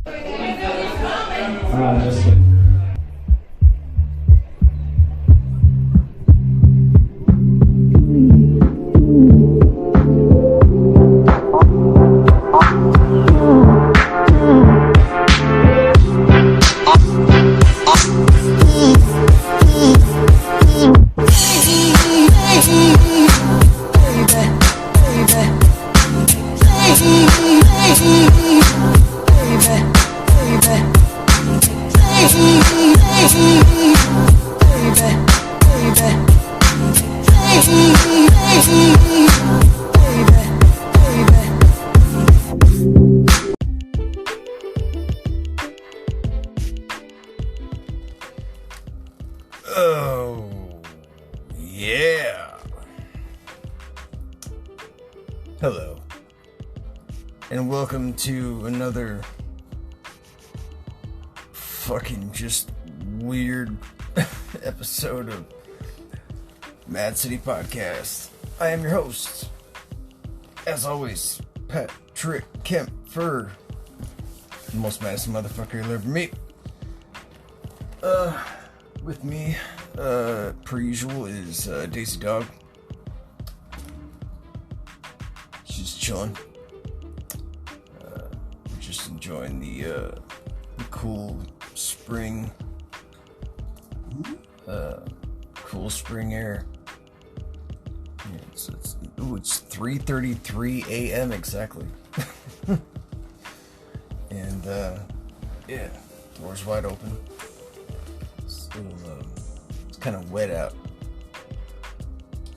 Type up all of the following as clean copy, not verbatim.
Just kidding. Oh, yeah. Hello, and welcome to another fucking just weird episode of Mad City Podcast. I am your host, as always, Patrick Kempfer, the most maddest motherfucker you'll ever meet. With me, per usual, is Daisy Dog. She's chilling. We're just enjoying the cool spring, cool spring air. Yeah, it's 3:33 a.m. exactly. And yeah, door's wide open. It's kind of wet out.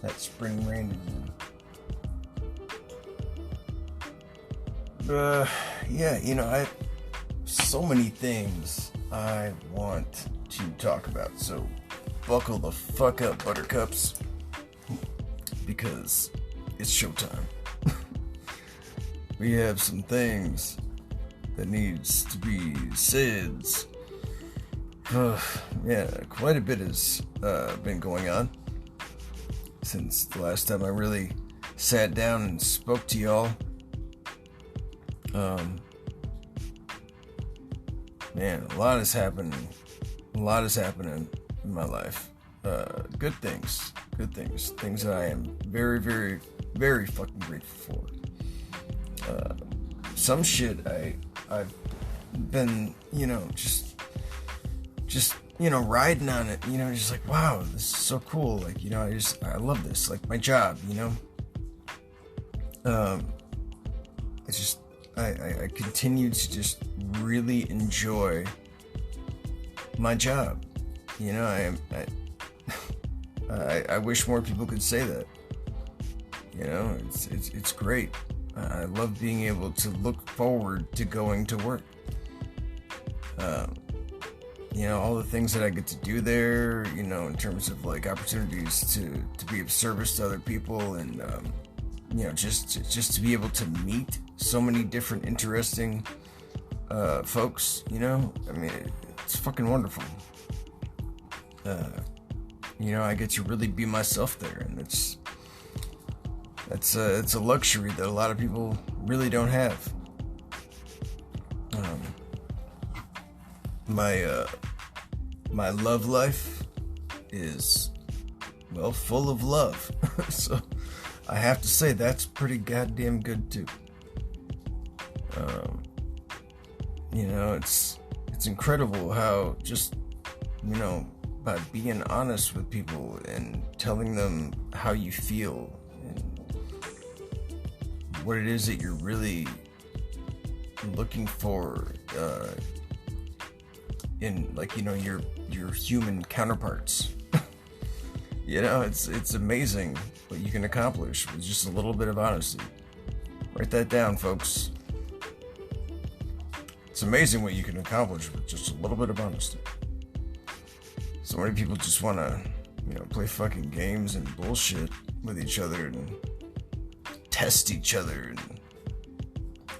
That spring rain is in. Yeah, I have so many things I want to talk about, so buckle the fuck up, buttercups, because it's showtime. We have some things that needs to be said. Yeah, quite a bit has been going on since the last time I really sat down and spoke to y'all. Man, a lot is happening. A lot is happening in my life. Good things. Things that I am very, very, very fucking grateful for. Some shit I've been, just riding on it, just like, wow, this is so cool. Like, I love this. Like my job, I continue to just really enjoy my job. I wish more people could say that. It's great. I love being able to look forward to going to work. All the things that I get to do there, in terms of like opportunities to be of service to other people, and just to be able to meet so many different interesting folks. It's fucking wonderful. I get to really be myself there, and it's a luxury that a lot of people really don't have. My love life is, well, full of love. So I have to say that's pretty goddamn good too. It's incredible how just, by being honest with people and telling them how you feel and what it is that you're really looking for, in, like, your human counterparts. It's amazing what you can accomplish with just a little bit of honesty. Write that down, folks. It's amazing what you can accomplish with just a little bit of honesty. So many people just want to, play fucking games and bullshit with each other and test each other, and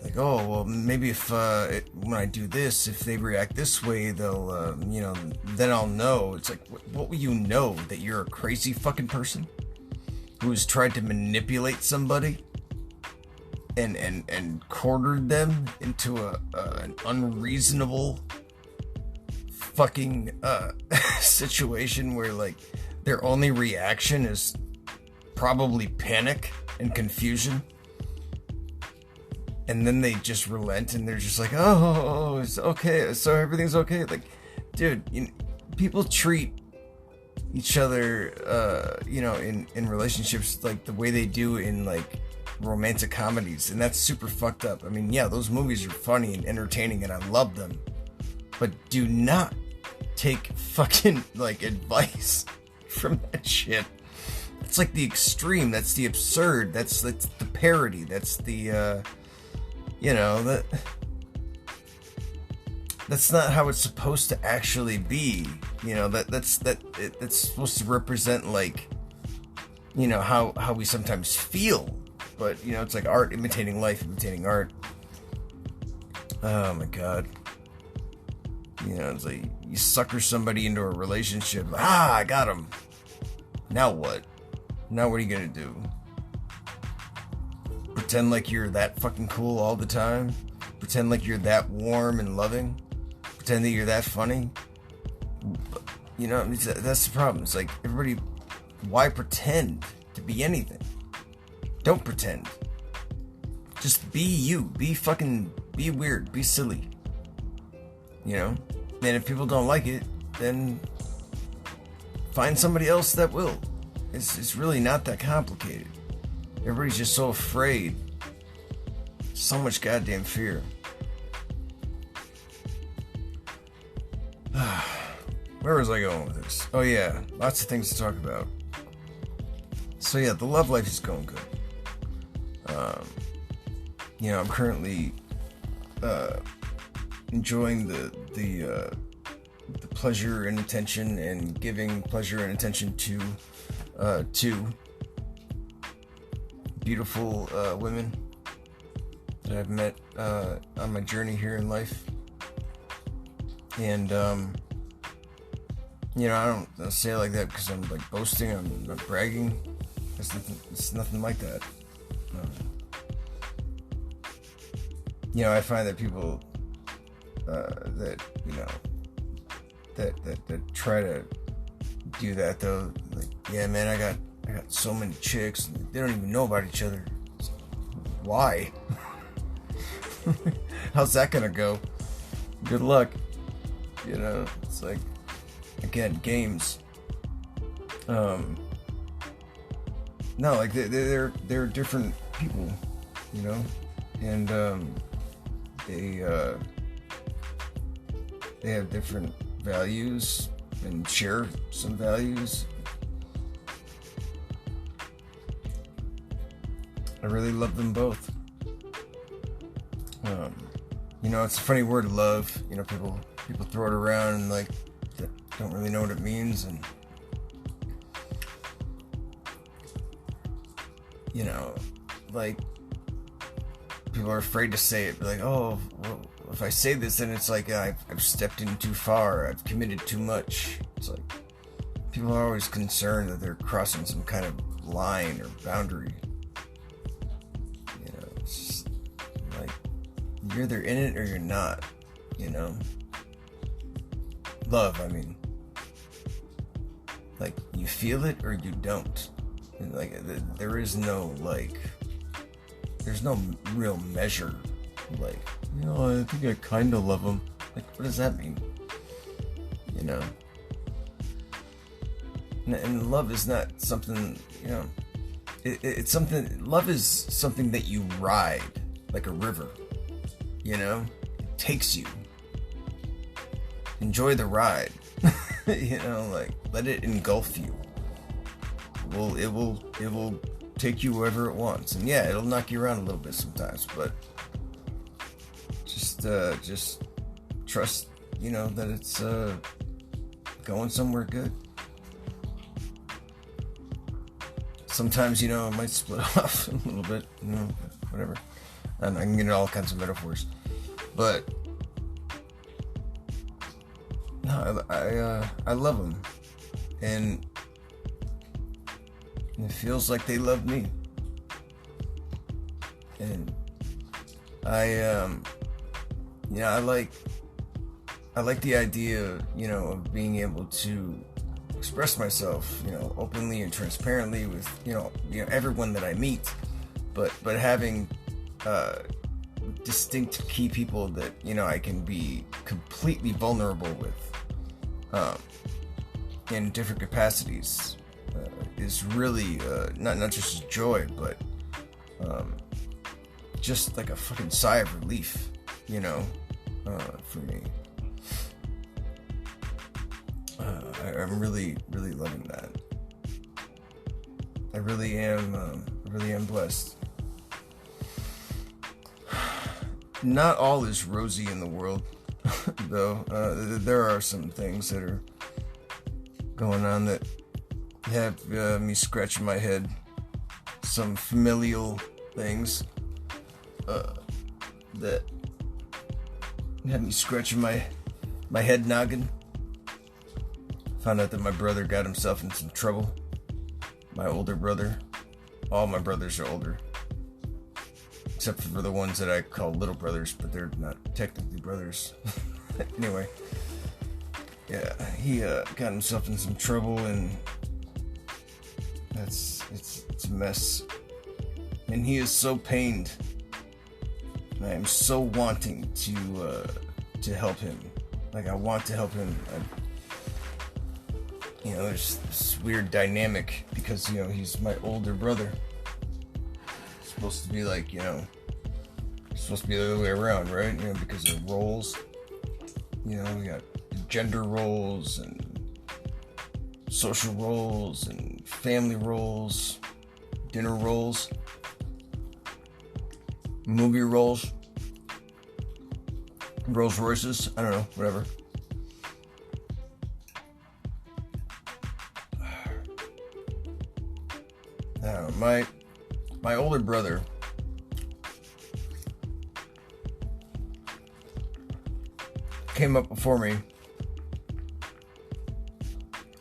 like, oh, well, maybe if when I do this, if they react this way, they'll, then I'll know. It's like, what will you know? That you're a crazy fucking person who's tried to manipulate somebody? and quartered them into an unreasonable fucking situation where like their only reaction is probably panic and confusion, and then they just relent and they're just like, oh, it's okay, so everything's okay. Like, dude, people treat each other in relationships like the way they do in like romantic comedies, and that's super fucked up. I mean, yeah, those movies are funny and entertaining and I love them, but do not take fucking like advice from that shit. That's like the extreme, that's the absurd, that's the parody, that's the that's not how it's supposed to actually be. That's supposed to represent like how we sometimes feel. But, it's like art imitating life, imitating art. Oh, my God. It's like you sucker somebody into a relationship. I got him. Now what? Now what are you going to do? Pretend like you're that fucking cool all the time? Pretend like you're that warm and loving? Pretend that you're that funny? That's the problem. It's like, everybody, why pretend to be anything? Don't pretend. Just be you. Be weird. Be silly. And if people don't like it, then find somebody else that will. It's really not that complicated. Everybody's just so afraid. So much goddamn fear. Where was I going with this? Oh yeah, lots of things to talk about. So yeah, the love life is going good. I'm currently enjoying the pleasure and attention and giving pleasure and attention to two beautiful women that I've met on my journey here in life. And I don't say it like that because I'm like boasting, I'm not bragging. It's nothing like that. I find that people that try to do that though, like, yeah, man, I got so many chicks, and they don't even know about each other. Why? How's that gonna go? Good luck. It's like, again, games. No, like they're different people, and they have different values and share some values. I really love them both. It's a funny word, love. People throw it around and like don't really know what it means, and like people are afraid to say it. Like, oh, well, if I say this, then it's like I've stepped in too far. I've committed too much. It's like people are always concerned that they're crossing some kind of line or boundary. It's just like you're either in it or you're not. Love, I mean, like you feel it or you don't. And like there is no like. There's no real measure. Like, I think I kind of love him. Like, what does that mean? And love is not something, it's something, love is something that you ride like a river, it takes you. Enjoy the ride, like, let it engulf you. It will take you wherever it wants, and yeah, it'll knock you around a little bit sometimes, but just trust, that it's going somewhere good. Sometimes, it might split off a little bit, whatever. And I can get into all kinds of metaphors, but no, I love them, and it feels like they love me. And I like the idea, of being able to express myself, openly and transparently with, everyone that I meet, but having distinct key people that, I can be completely vulnerable with, in different capacities, is really not just a joy, but just like a fucking sigh of relief, for me. I'm really, really loving that. I really am blessed. Not all is rosy in the world, though. There are some things that are going on that have me scratching my head. Some familial things that have me scratching my head noggin. Found out that my brother got himself in some trouble. My older brother. All my brothers are older. Except for the ones that I call little brothers, but they're not technically brothers. Anyway. Yeah, he got himself in some trouble, and it's a mess. And he is so pained. And I am so wanting to help him. Like, I want to help him. There's this weird dynamic because, he's my older brother. It's supposed to be like, it's supposed to be the other way around, right? Because of roles. We got gender roles and social roles and family roles, dinner roles, movie roles, Rolls Royces, I don't know, whatever. My older brother came up before me,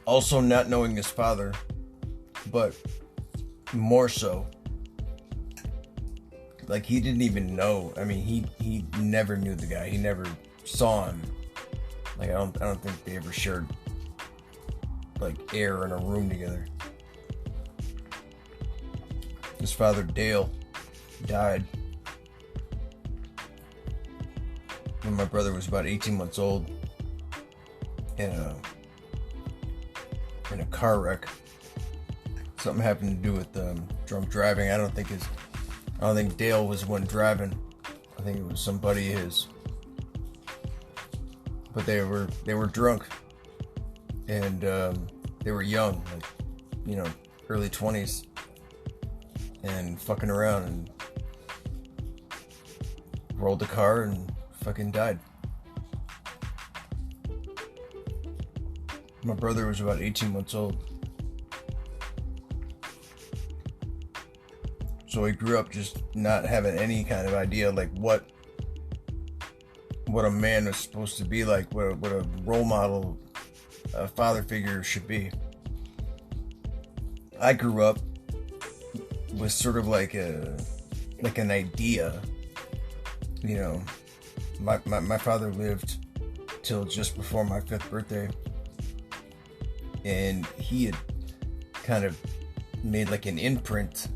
also not knowing his father, but more so, like, he didn't even know. I mean, he never knew the guy. He never saw him. Like, I don't think they ever shared, like, air in a room together. His father, Dale, died when my brother was about 18 months old in a car wreck. Something happened to do with drunk driving. I don't think Dale was the one driving. I think it was somebody of his. But they were drunk, and they were young, like, early 20s. And fucking around and rolled the car and fucking died. My brother was about 18 months old. So he grew up just not having any kind of idea, like, what a man was supposed to be like, what a role model, a father figure should be. I grew up with sort of like an idea. My father lived till just before my 5th birthday, and he had kind of made like an imprint,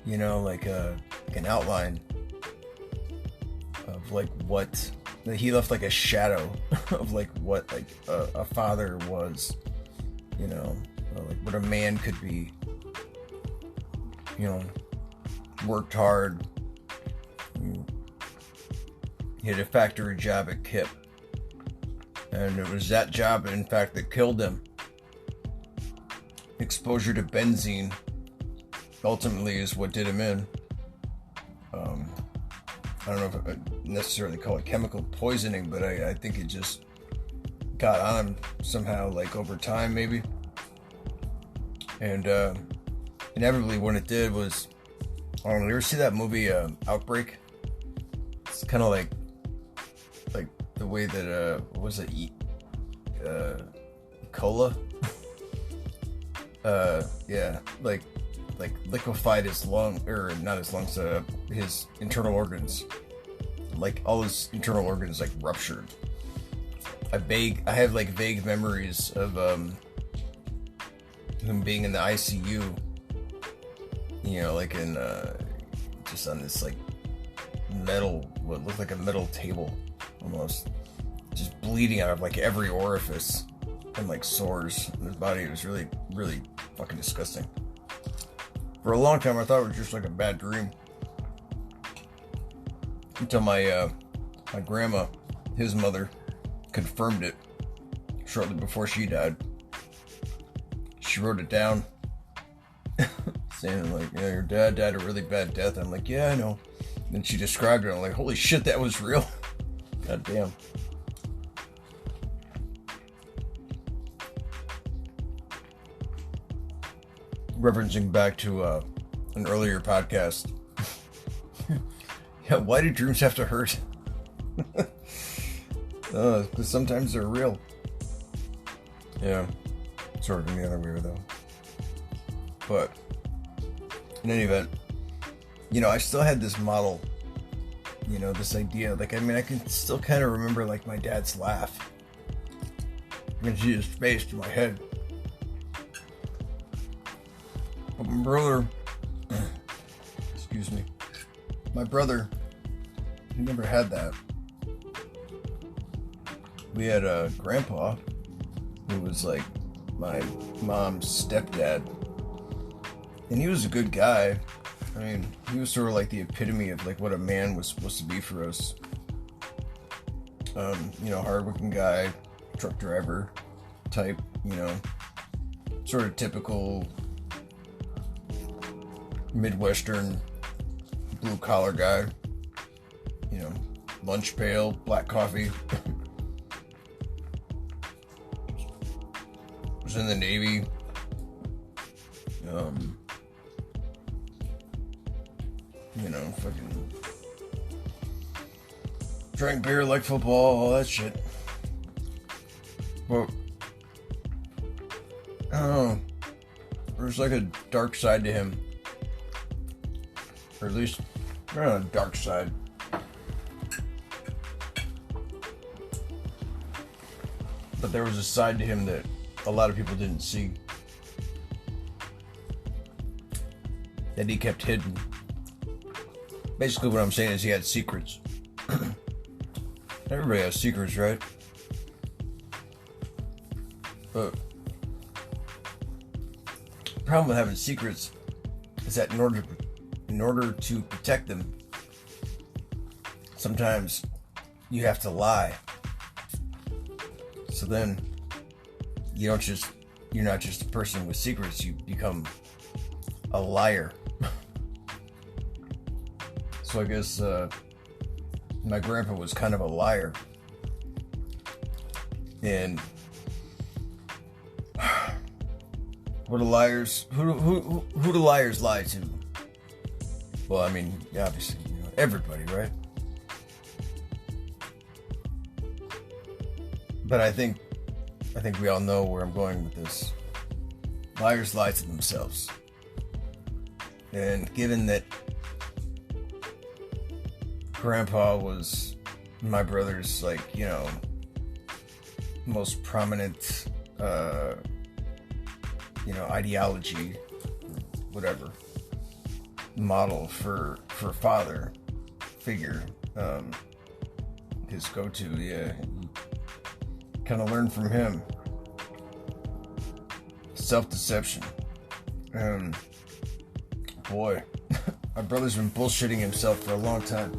like an outline of like what he left, like a shadow of like what like a father was, like what a man could be. Worked hard. He had a factory job at Kip. And it was that job, in fact, that killed him. Exposure to benzene ultimately is what did him in. I don't know if I necessarily call it chemical poisoning, but I think it just got on him somehow, like over time, maybe. And inevitably, when it did was, I don't know, you ever see that movie, Outbreak? It's kind of like the way that, what was it, cola? Yeah, like liquefied his lung, or not his lungs, his internal organs. like all his internal organs like ruptured. I have like vague memories of him being in the ICU, you know, like in just on this like metal, what looked like a metal table almost, just bleeding out of like every orifice and like sores in his body. It was really, really fucking disgusting. For a long time I thought it was just like a bad dream, until my grandma, his mother, confirmed it shortly before she died. She wrote it down, saying like, yeah, your dad died a really bad death. I'm like, yeah, I know. Then she described it. I'm like, holy shit, that was real. God damn. Referencing back to an earlier podcast. Yeah, why do dreams have to hurt? Because sometimes they're real. Yeah, sort of in the other way though. But in any event, you know, I still had this model, you know, this idea. Like, I mean, I can still kind of remember like my dad's laugh. I can see his face in my head. But my brother, excuse me, my brother, he never had that. We had a grandpa who was like my mom's stepdad, and he was a good guy. I mean, he was sort of like the epitome of like what a man was supposed to be for us. You know, hardworking guy, truck driver type, you know, sort of typical Midwestern blue collar guy, you know, lunch pail, black coffee. Was in the Navy. You know, fucking drank beer, like football, all that shit. But I don't know, there's like a dark side to him. Or at least, not a dark side. But there was a side to him that a lot of people didn't see. That he kept hidden. Basically what I'm saying is he had secrets. Everybody has secrets, right? But the problem with having secrets is that in order to protect them, sometimes you have to lie. So then you're not just a person with secrets, you become a liar. So I guess my grandpa was kind of a liar. And what do liars, who do liars lie to? Well, I mean, obviously, you know, everybody, right? But I think we all know where I'm going with this. Liars lie to themselves. And given that Grandpa was my brother's, like, you know, most prominent, you know, ideology, whatever, model for father figure, his go-to, yeah, kind of learned from him. Self-deception. Boy, my brother's been bullshitting himself for a long time.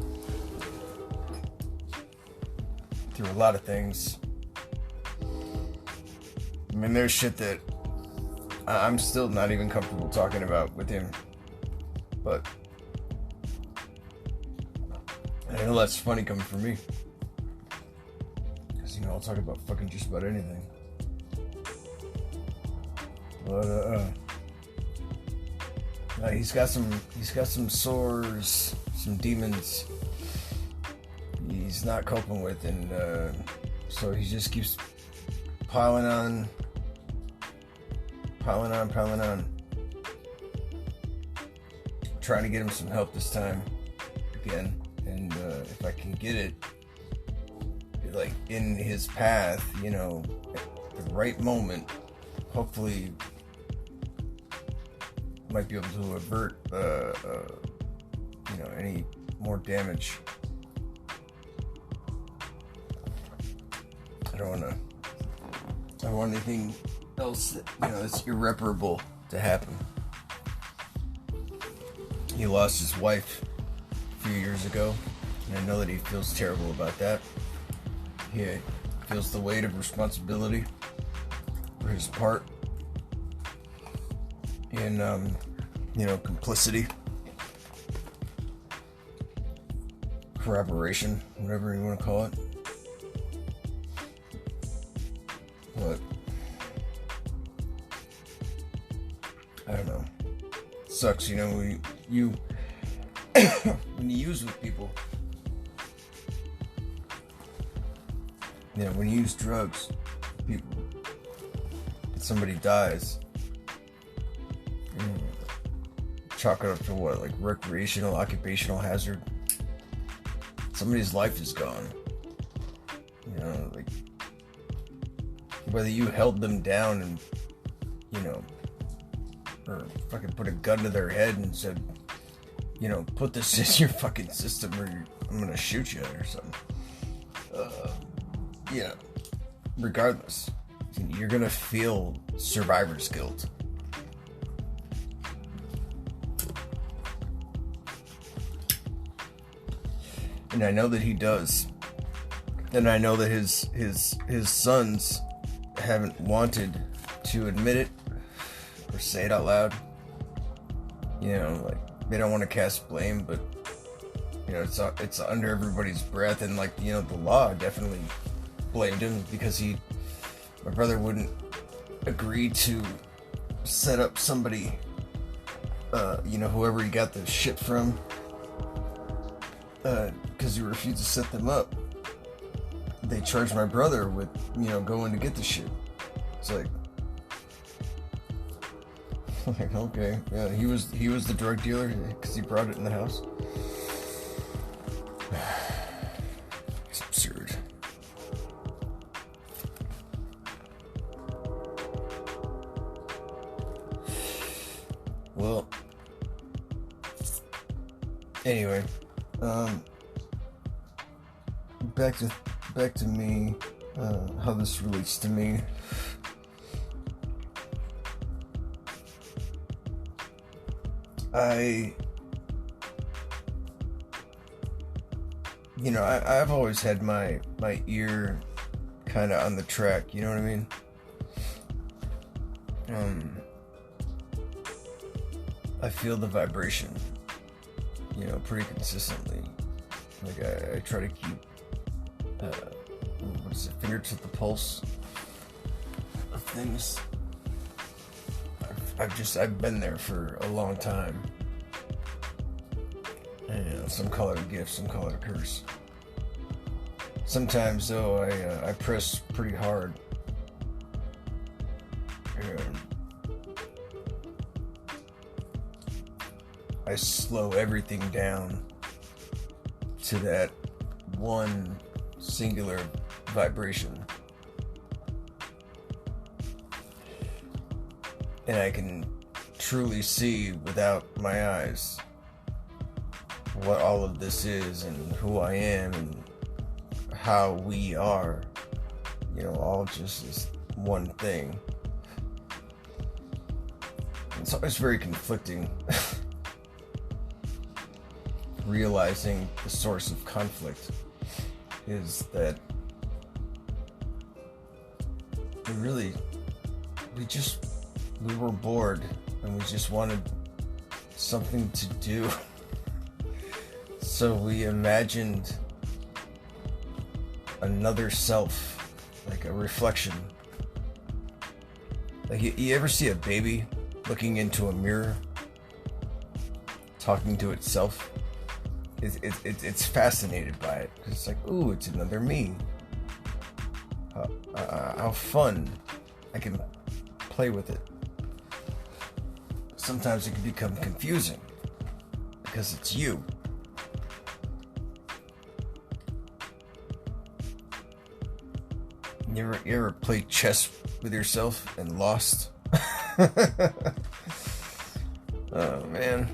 Through a lot of things. I mean, there's shit that I'm still not even comfortable talking about with him. But I know that's funny coming from me. Because, you know, I'll talk about fucking just about anything. But, he's got some sores, some demons he's not coping with, and so he just keeps piling on. Trying to get him some help this time again, and if I can get it, like, in his path, you know, at the right moment, hopefully might be able to avert, you know, any more damage. I don't want anything else that, you know, that's irreparable to happen. He lost his wife a few years ago, and I know that he feels terrible about that. He feels the weight of responsibility for his part in, you know, complicity, corroboration, whatever you want to call it. But I don't know. It sucks, you know, when you when you use with people. You know, when you use drugs, people, and somebody dies, chalk it up to what, like recreational, occupational hazard. Somebody's life is gone. You know, like, whether you held them down and, you know, or fucking put a gun to their head and said, you know, put this in your fucking system or I'm gonna shoot you or something. Yeah, regardless, you're gonna feel survivor's guilt. And I know that he does. And I know that his sons haven't wanted to admit it or say it out loud. You know, like, they don't want to cast blame, but, you know, it's under everybody's breath, and, like, you know, the law definitely blamed him because my brother wouldn't agree to set up somebody, you know, whoever he got the shit from, because he refused to set them up. They charged my brother with, you know, going to get the shit. It's like, okay, yeah, he was the drug dealer because he brought it in the house. It's absurd. Well, anyway, back to me, how this relates to me. I've always had my ear kind of on the track, you know what I mean? I feel the vibration, you know, pretty consistently. Like, I try to keep, finger to the pulse of things. I've been there for a long time. And, you know, some call it a gift, some call it a curse. Sometimes, though, I press pretty hard. And I slow everything down to that one singular vibration. And I can truly see without my eyes what all of this is and who I am and how we are, you know, all just this one thing. It's always very conflicting realizing the source of conflict is that we were bored and we just wanted something to do. So we imagined another self, like a reflection. Like, you ever see a baby looking into a mirror, talking to itself? It's fascinated by it. It's like, ooh, it's another me. How fun. I can play with it. Sometimes it can become confusing because it's you. You ever played chess with yourself and lost? Oh man.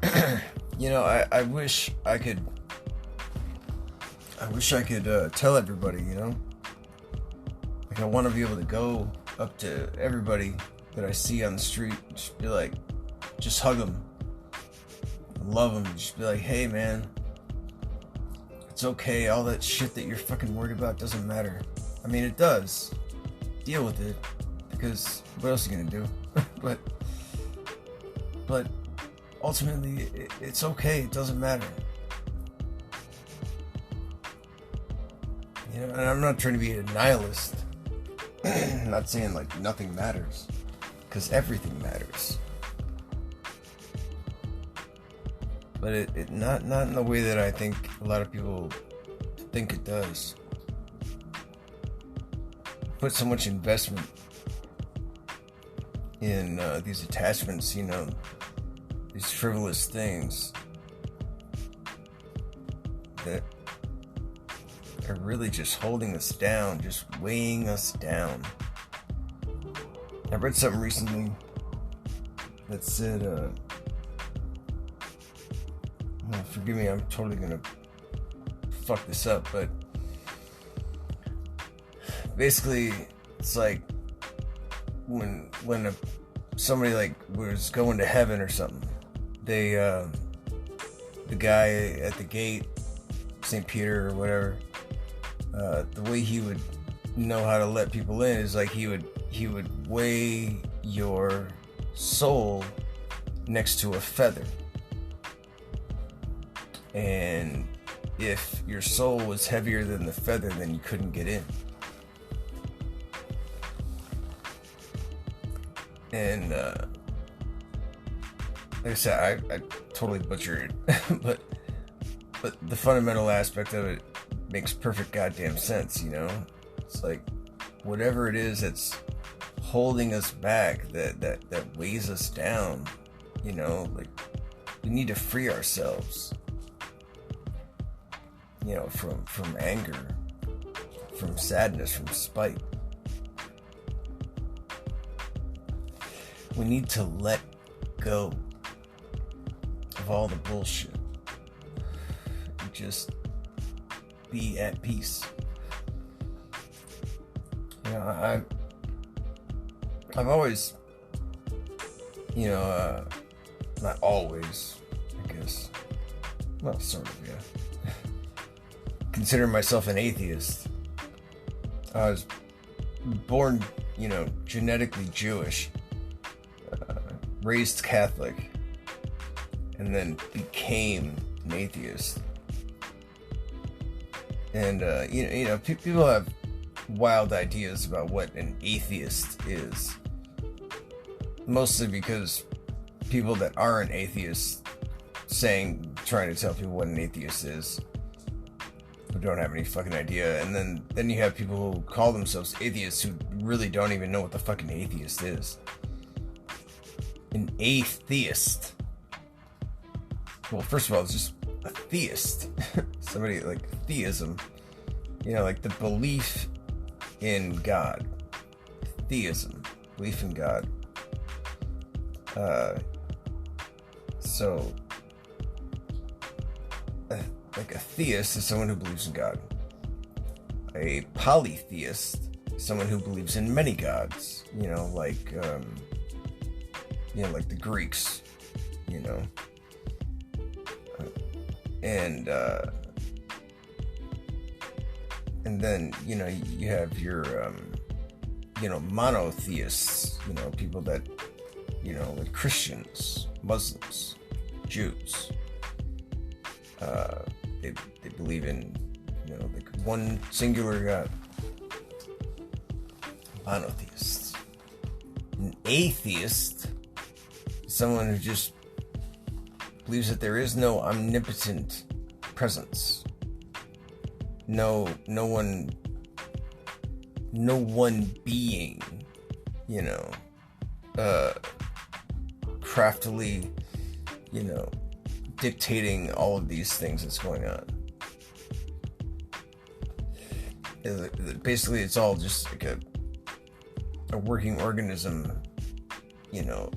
I wish I could tell everybody, like I want to be able to go up to everybody that I see on the street and just be like, just hug them, love them, just be like, hey man, it's okay, all that shit that you're fucking worried about doesn't matter. I mean, it does. Deal with it, because what else are you gonna do? but ultimately, it's okay, it doesn't matter. And I'm not trying to be a nihilist. I'm not saying like nothing matters, because everything matters. But it not in the way that I think a lot of people think it does. Put so much investment in these attachments, these frivolous things that are really just holding us down, just weighing us down. I read something recently that said, forgive me, I'm totally gonna fuck this up, but basically it's like when somebody like was going to heaven or something, they the guy at the gate, St. Peter or whatever, the way he would know how to let people in is like he would weigh your soul next to a feather, and if your soul was heavier than the feather, then you couldn't get in. And like I said, I totally butchered it, but the fundamental aspect of it makes perfect goddamn sense. It's like whatever it is that's holding us back, that weighs us down, like we need to free ourselves, from anger, from sadness, from spite. We need to let go of all the bullshit and just be at peace. I've always, not always, I guess, well, sort of, yeah, consider myself an atheist. I was born, genetically Jewish, raised Catholic, and then became an atheist. And people have wild ideas about what an atheist is, mostly because people that aren't atheists trying to tell people what an atheist is, who don't have any fucking idea. And then you have people who call themselves atheists who really don't even know what the fucking atheist is. An atheist. Well, first of all, it's just a theist. Somebody like theism. Like the belief in God. Theism. Belief in God. So, like a theist is someone who believes in God. A polytheist is someone who believes in many gods. Like the Greeks, and then you have your monotheists, people that like Christians, Muslims, Jews. They believe in like one singular God. Monotheists. An atheist, someone who just believes that there is no omnipotent presence, no one being, craftily, dictating all of these things that's going on. Basically, it's all just like a working organism,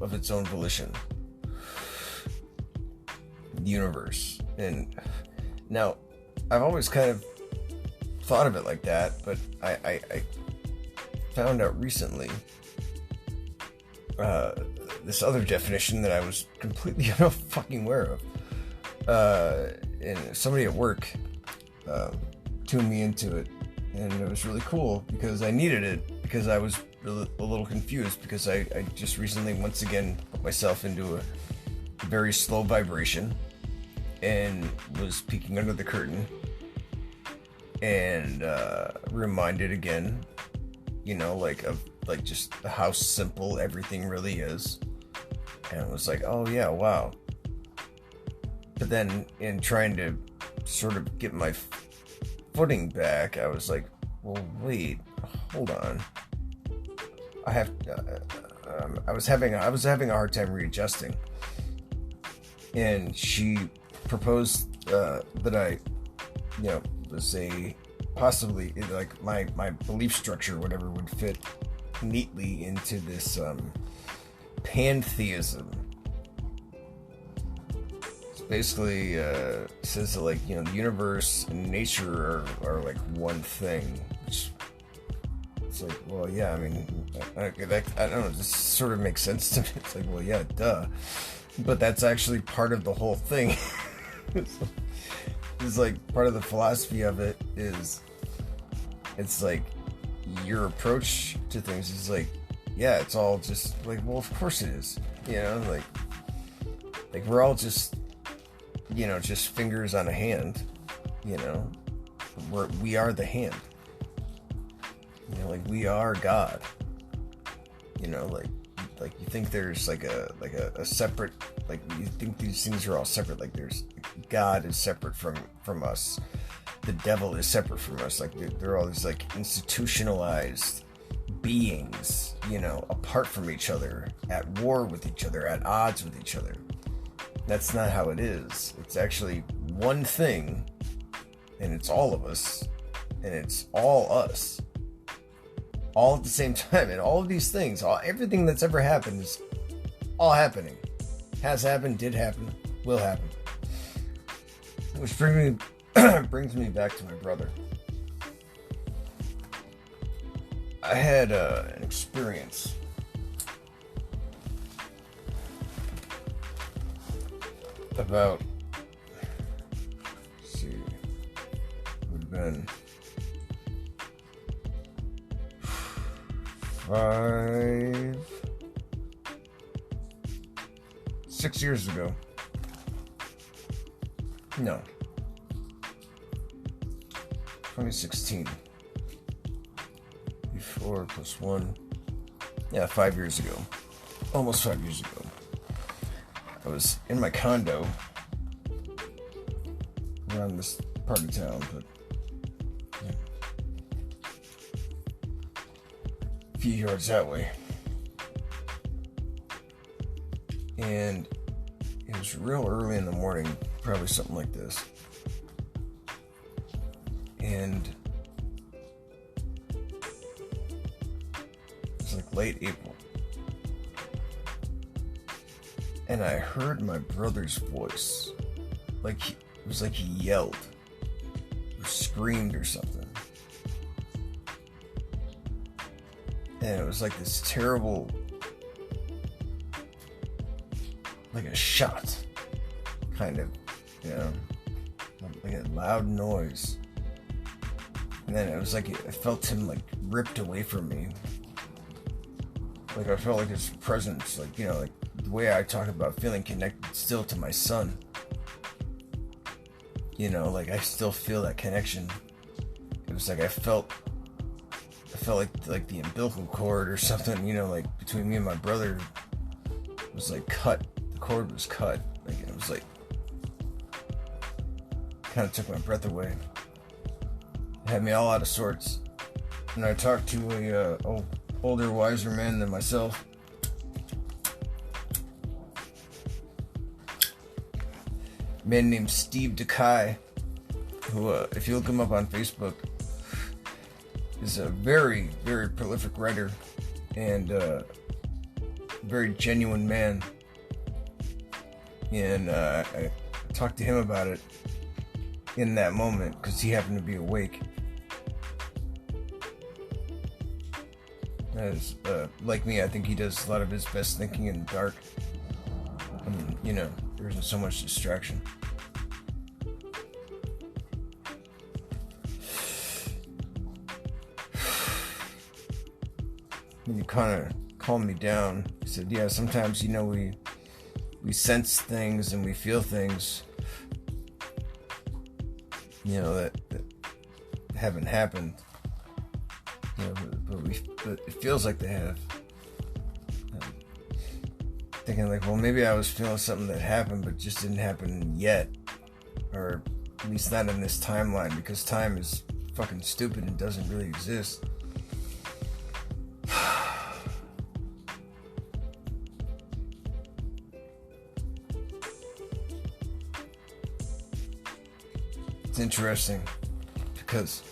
of its own volition. The universe. And now, I've always kind of thought of it like that, but I found out recently this other definition that I was completely fucking aware of. And somebody at work tuned me into it, and it was really cool because I needed it, because I was a little confused, because I just recently once again put myself into a very slow vibration and was peeking under the curtain and reminded again, of just how simple everything really is. And it was like, oh yeah, wow. But then in trying to sort of get my footing back, I was like, well, wait, hold on. I was having a hard time readjusting. And she proposed that I, was possibly like my belief structure, whatever, would fit neatly into this pantheism. It's basically says that the universe and nature are like one thing. Which, it's like, well, yeah, I mean, I don't know, this sort of makes sense to me. It's like, well, yeah, duh. But that's actually part of the whole thing. It's like part of the philosophy of it is, it's like your approach to things is like, yeah, it's all just like, well, of course it is, like we're all just, just fingers on a hand, we are the hand, we are God, like you think there's like a separate, like you think these things are all separate, like there's God is separate from us, the devil is separate from us, like they're all these like institutionalized beings, apart from each other, at war with each other, at odds with each other. That's not how it is. It's actually one thing, and it's all of us, and it's all us, all at the same time. And all of these things, everything that's ever happened is all happening, has happened, did happen, will happen. Which brings me back to my brother. I had an experience about, let's see, it would have been 6 years ago. No. 2016. 4 + 1. Yeah, 5 years ago. Almost 5 years ago. I was in my condo around this part of town, but a few yards that way. And it was real early in the morning, probably something like this. And it was like late April. And I heard my brother's voice. It was like he yelled or screamed or something. And it was like this terrible, like a shot, kind of, like a loud noise. And then it was like, I felt him like ripped away from me. Like I felt like his presence, like the way I talk about feeling connected still to my son. Like I still feel that connection. It was like I felt like the umbilical cord or something, like between me and my brother was like cut. The cord was cut. Like it was like kind of took my breath away. It had me all out of sorts. And I talked to a older, wiser man than myself. A man named Steve DeKai, who, if you look him up on Facebook, is a very, very prolific writer and very genuine man. And I talked to him about it in that moment because he happened to be awake. As like me, I think he does a lot of his best thinking in the dark. There isn't so much distraction. And he kind of calmed me down. He said, yeah, sometimes, we sense things and we feel things, that haven't happened. But it feels like they have. Thinking like, well, maybe I was feeling something that happened, but just didn't happen yet. Or at least not in this timeline, because time is fucking stupid and doesn't really exist. It's interesting because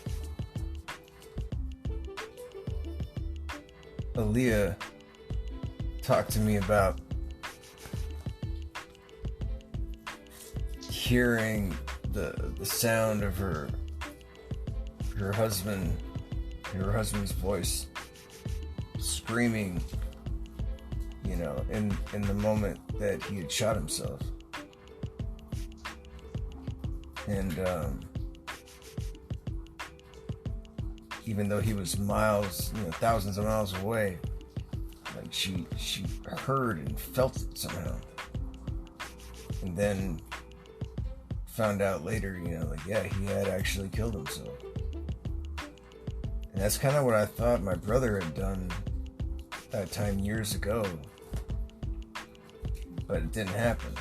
Aaliyah talked to me about hearing the sound of her husband's voice screaming, in the moment that he had shot himself. And even though he was miles, thousands of miles away, like she heard and felt it somehow. And then found out later, yeah, he had actually killed himself. And that's kind of what I thought my brother had done that time years ago. But it didn't happen.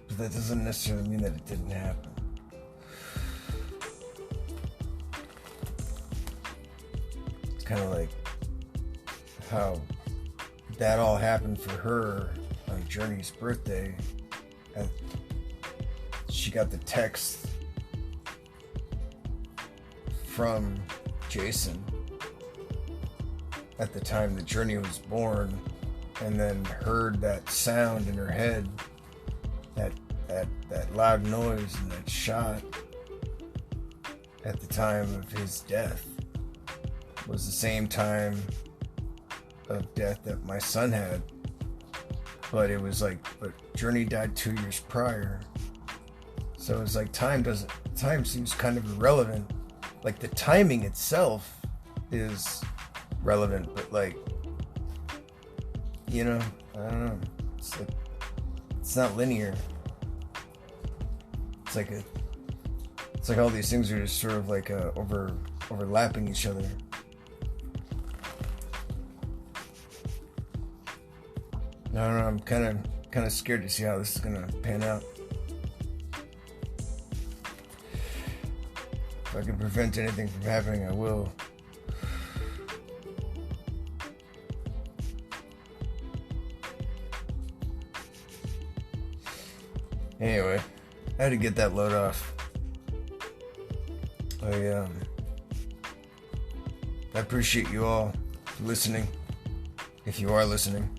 But that doesn't necessarily mean that it didn't happen. It's kind of like how that all happened for her on Journey's birthday. And she got the text from Jason at the time that Journey was born, and then heard that sound in her head, that loud noise and that shot at the time of his death was the same time of death that my son had. But it was like, but Journey died 2 years prior. So it's like time seems kind of irrelevant. Like the timing itself is relevant, but like, I don't know. It's not linear. It's like all these things are just sort of like overlapping each other. I don't know. I'm kind of scared to see how this is gonna pan out. If I can prevent anything from happening, I will. Anyway, I had to get that load off. I appreciate you all for listening, if you are listening.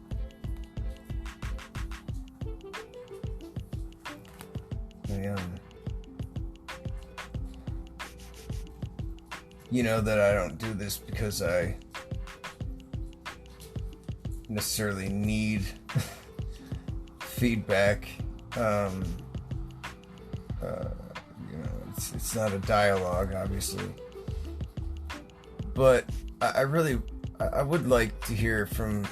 You know that I don't do this because I necessarily need feedback. It's not a dialogue, obviously, but I would like to hear from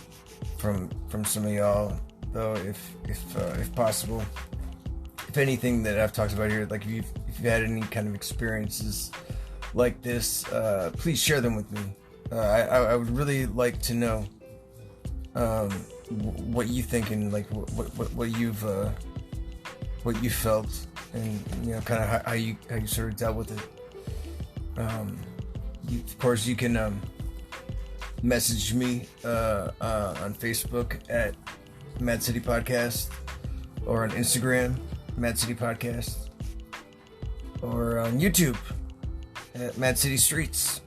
some of y'all, though, if possible. If anything that I've talked about here, like if you've had any kind of experiences like this, please share them with me. I would really like to know what you think and like what you felt, and kind of how you sort of dealt with it. Of course, you can message me on Facebook at Mad City Podcast, or on Instagram Mad City Podcast, or on YouTube at Mad City Streets.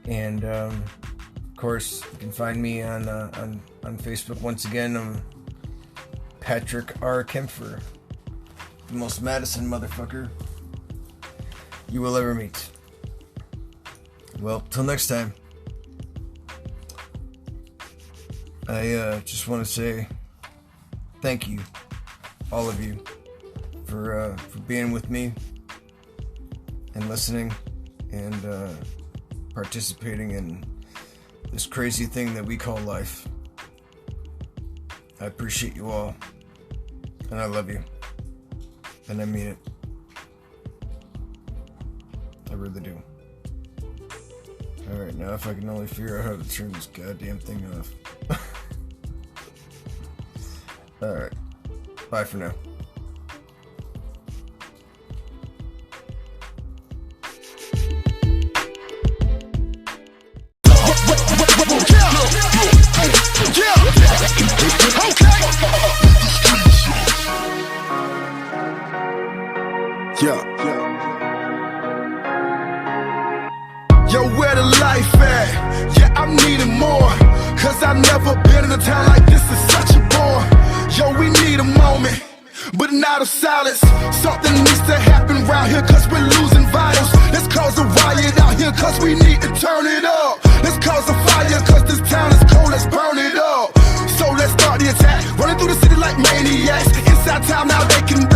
And of course, you can find me on Facebook once again. I'm Patrick R. Kempfer, the most Madison motherfucker you will ever meet. Well, till next time, I just want to say thank you, all of you, for being with me and listening and participating in this crazy thing that we call life. I appreciate you all, and I love you, and I mean it. I really do. Alright, now if I can only figure out how to turn this goddamn thing off. Alright, bye for now. Yo, where the life at? Yeah, I'm needing more, cause I've never been in a town like this, is such a bore. Yo, we need a moment, but not of silence. Something needs to happen round here, cause we're losing vitals. Let's cause a riot out here, cause we need to turn it up. Let's cause a fire, cause this town is cold, let's burn it up. So let's start the attack, running through the city like maniacs. Inside town now they can